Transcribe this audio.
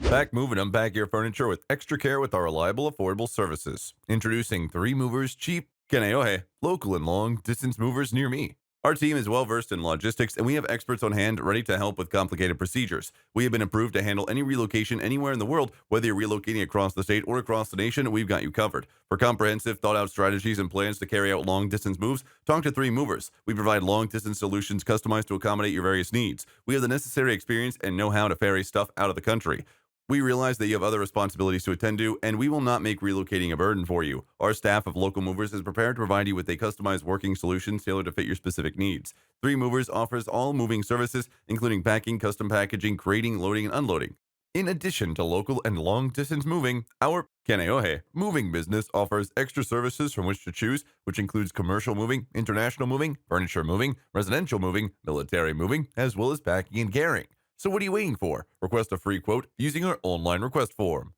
Pack, move, and unpack your furniture with extra care with our reliable, affordable services. Introducing 3 Movers Cheap Kaneohe, local and long distance movers near me. Our team is well versed in logistics, and we have experts on hand ready to help with complicated procedures. We have been approved to handle any relocation anywhere in the world, whether you're relocating across the state or across the nation. We've got you covered. For comprehensive, thought-out strategies and plans to carry out long-distance moves, talk to 3 Movers. We provide long-distance solutions customized to accommodate your various needs. We have the necessary experience and know-how to ferry stuff out of the country. We realize that you have other responsibilities to attend to, and we will not make relocating a burden for you. Our staff of local movers is prepared to provide you with a customized working solution tailored to fit your specific needs. 3 Movers offers all moving services, including packing, custom packaging, crating, loading, and unloading. In addition to local and long distance moving, our Kaneohe moving business offers extra services from which to choose, which includes commercial moving, international moving, furniture moving, residential moving, military moving, as well as packing and carrying. So what are you waiting for? Request a free quote using our online request form.